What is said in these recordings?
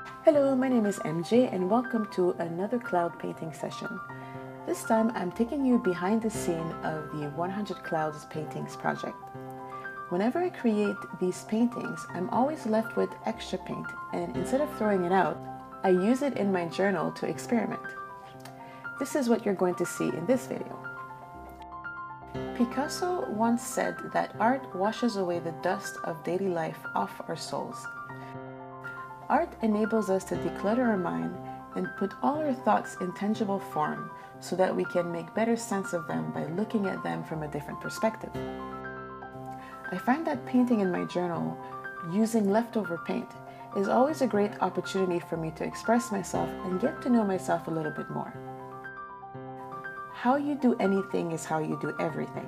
Hello, my name is MJ and welcome to another cloud painting session. This time I'm taking you behind the scene of the 100 Clouds Paintings project. Whenever I create these paintings, I'm always left with extra paint, and instead of throwing it out, I use it in my journal to experiment. This is what you're going to see in this video. Picasso once said that art washes away the dust of daily life off our souls. Art enables us to declutter our mind and put all our thoughts in tangible form so that we can make better sense of them by looking at them from a different perspective. I find that painting in my journal using leftover paint is always a great opportunity for me to express myself and get to know myself a little bit more. How you do anything is how you do everything.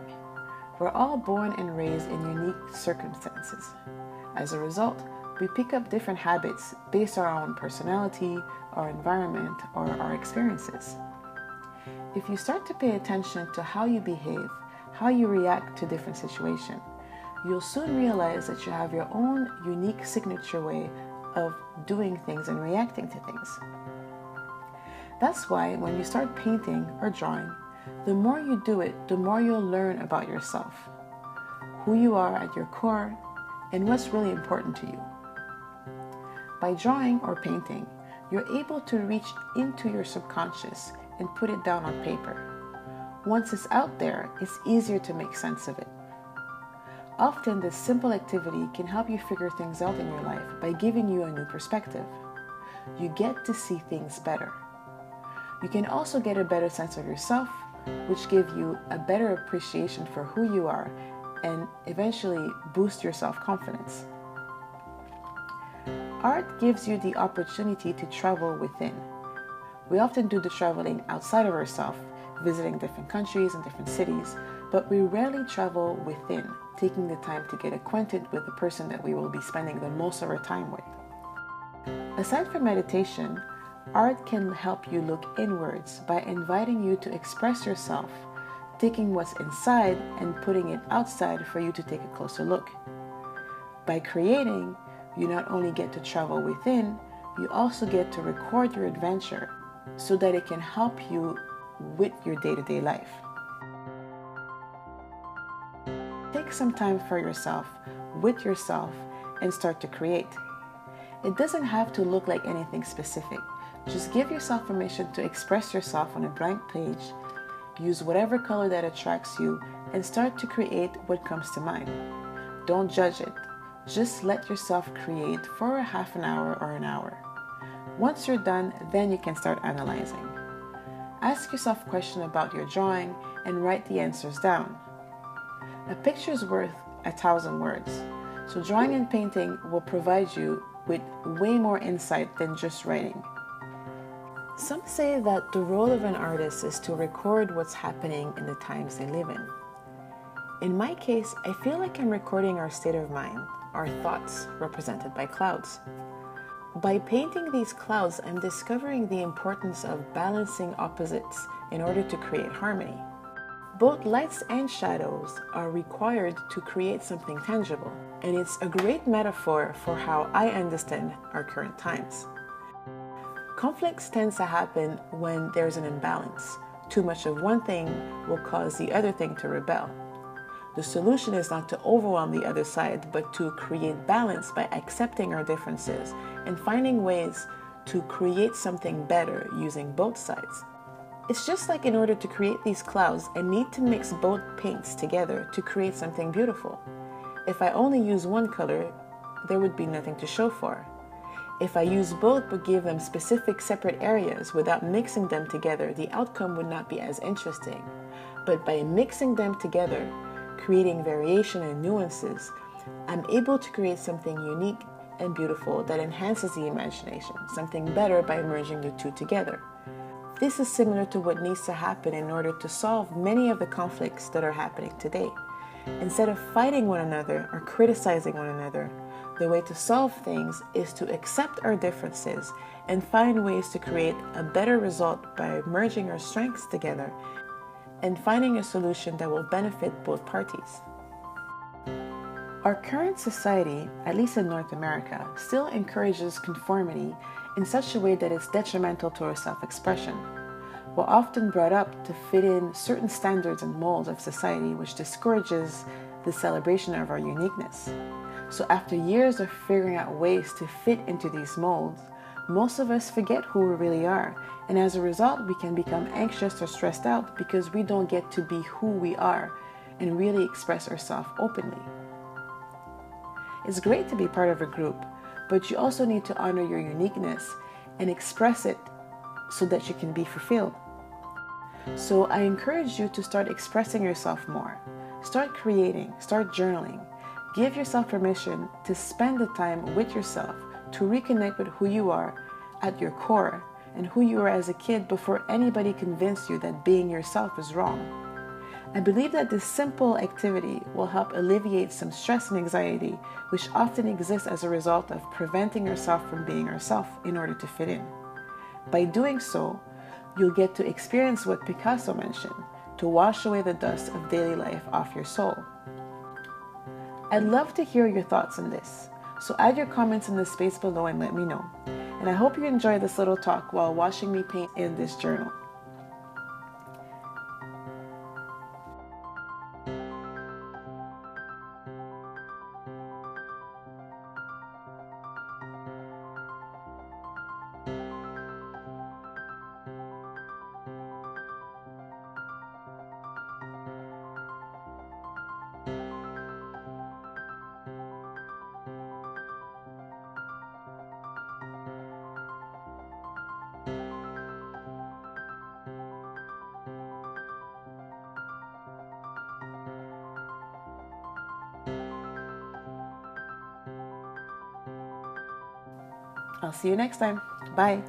We're all born and raised in unique circumstances. As a result, we pick up different habits based on our own personality, our environment, or our experiences. If you start to pay attention to how you behave, how you react to different situations, you'll soon realize that you have your own unique signature way of doing things and reacting to things. That's why when you start painting or drawing, the more you do it, the more you'll learn about yourself, who you are at your core, and what's really important to you. By drawing or painting, you're able to reach into your subconscious and put it down on paper. Once it's out there, it's easier to make sense of it. Often, this simple activity can help you figure things out in your life by giving you a new perspective. You get to see things better. You can also get a better sense of yourself, which gives you a better appreciation for who you are and eventually boost your self-confidence. Art gives you the opportunity to travel within. We often do the traveling outside of ourselves, visiting different countries and different cities, but we rarely travel within, taking the time to get acquainted with the person that we will be spending the most of our time with. Aside from meditation, art can help you look inwards by inviting you to express yourself, taking what's inside and putting it outside for you to take a closer look. By creating, you not only get to travel within, you also get to record your adventure so that it can help you with your day-to-day life. Take some time for yourself, with yourself, and start to create. It doesn't have to look like anything specific. Just give yourself permission to express yourself on a blank page, use whatever color that attracts you, and start to create what comes to mind. Don't judge it. Just let yourself create for a half an hour or an hour. Once you're done, then you can start analyzing. Ask yourself questions about your drawing and write the answers down. A picture is worth 1,000 words, so drawing and painting will provide you with way more insight than just writing. Some say that the role of an artist is to record what's happening in the times they live in. In my case, I feel like I'm recording our state of mind, our thoughts represented by clouds. By painting these clouds, I'm discovering the importance of balancing opposites in order to create harmony. Both lights and shadows are required to create something tangible, and it's a great metaphor for how I understand our current times. Conflicts tend to happen when there's an imbalance. Too much of one thing will cause the other thing to rebel. The solution is not to overwhelm the other side, but to create balance by accepting our differences and finding ways to create something better using both sides. It's just like in order to create these clouds, I need to mix both paints together to create something beautiful. If I only use one color, there would be nothing to show for. If I use both but give them specific separate areas without mixing them together, the outcome would not be as interesting. But by mixing them together, creating variation and nuances, I'm able to create something unique and beautiful that enhances the imagination, something better by merging the two together. This is similar to what needs to happen in order to solve many of the conflicts that are happening today. Instead of fighting one another or criticizing one another, the way to solve things is to accept our differences and find ways to create a better result by merging our strengths together and finding a solution that will benefit both parties. Our current society, at least in North America, still encourages conformity in such a way that it's detrimental to our self-expression. We're often brought up to fit in certain standards and molds of society, which discourages the celebration of our uniqueness. So after years of figuring out ways to fit into these molds, most of us forget who we really are, and as a result, we can become anxious or stressed out because we don't get to be who we are and really express ourselves openly. It's great to be part of a group, but you also need to honor your uniqueness and express it so that you can be fulfilled. So I encourage you to start expressing yourself more. Start creating, start journaling. Give yourself permission to spend the time with yourself to reconnect with who you are at your core and who you were as a kid before anybody convinced you that being yourself is wrong. I believe that this simple activity will help alleviate some stress and anxiety, which often exists as a result of preventing yourself from being yourself in order to fit in. By doing so, you'll get to experience what Picasso mentioned, to wash away the dust of daily life off your soul. I'd love to hear your thoughts on this, so add your comments in the space below and let me know. And I hope you enjoyed this little talk while watching me paint in this journal. I'll see you next time. Bye.